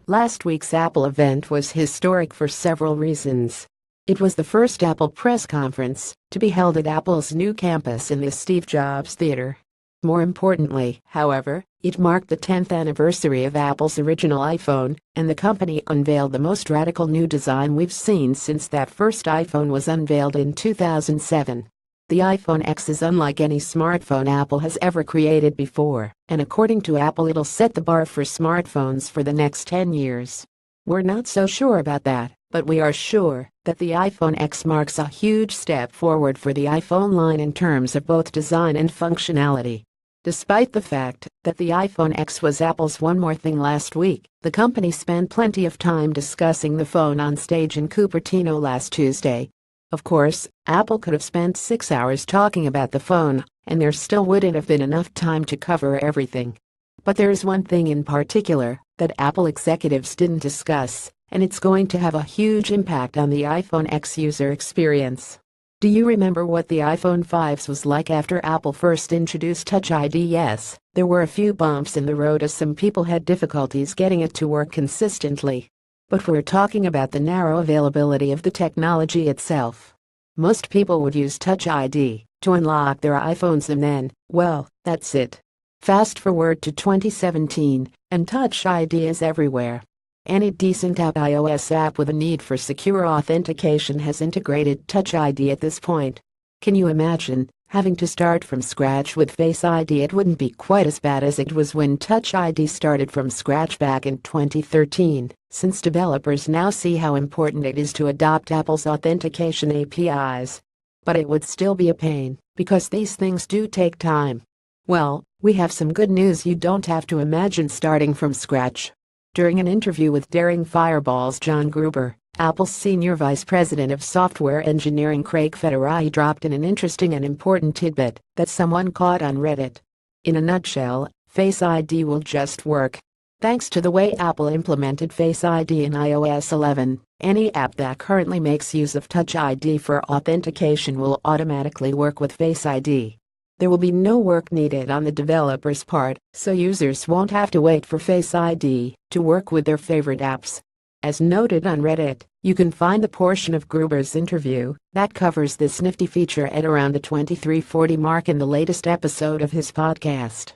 Last week's Apple event was historic for several reasons. It was the first Apple press conference to be held at Apple's new campus in the Steve Jobs Theater. More importantly, however, it marked the 10th anniversary of Apple's original iPhone, and the company unveiled the most radical new design we've seen since that first iPhone was unveiled in 2007. The iPhone X is unlike any smartphone Apple has ever created before, and according to Apple, it'll set the bar for smartphones for the next 10 years. We're not so sure about that, but we are sure that the iPhone X marks a huge step forward for the iPhone line in terms of both design and functionality. Despite the fact that the iPhone X was Apple's one more thing last week, the company spent plenty of time discussing the phone on stage in Cupertino last Tuesday. Of course, Apple could have spent 6 hours talking about the phone, and there still wouldn't have been enough time to cover everything. But there's one thing in particular that Apple executives didn't discuss, and it's going to have a huge impact on the iPhone X user experience. Do you remember what the iPhone 5s was like after Apple first introduced Touch ID? Yes, there were a few bumps in the road as some people had difficulties getting it to work consistently. But we're talking about the narrow availability of the technology itself. Most people would use Touch ID to unlock their iPhones and then, well, that's it. Fast forward to 2017, and Touch ID is everywhere. Any decent iOS app with a need for secure authentication has integrated Touch ID at this point. Can you imagine having to start from scratch with Face ID? It wouldn't be quite as bad as it was when Touch ID started from scratch back in 2013, since developers now see how important it is to adopt Apple's authentication APIs. But it would still be a pain, because these things do take time. Well, we have some good news: you don't have to imagine starting from scratch. During an interview with Daring Fireball's John Gruber, Apple's senior vice president of software engineering Craig Federighi dropped in an interesting and important tidbit that someone caught on Reddit. In a nutshell, Face ID will just work. Thanks to the way Apple implemented Face ID in iOS 11, any app that currently makes use of Touch ID for authentication will automatically work with Face ID. There will be no work needed on the developer's part, so users won't have to wait for Face ID to work with their favorite apps. As noted on Reddit, you can find the portion of Gruber's interview that covers this nifty feature at around the 23:40 mark in the latest episode of his podcast.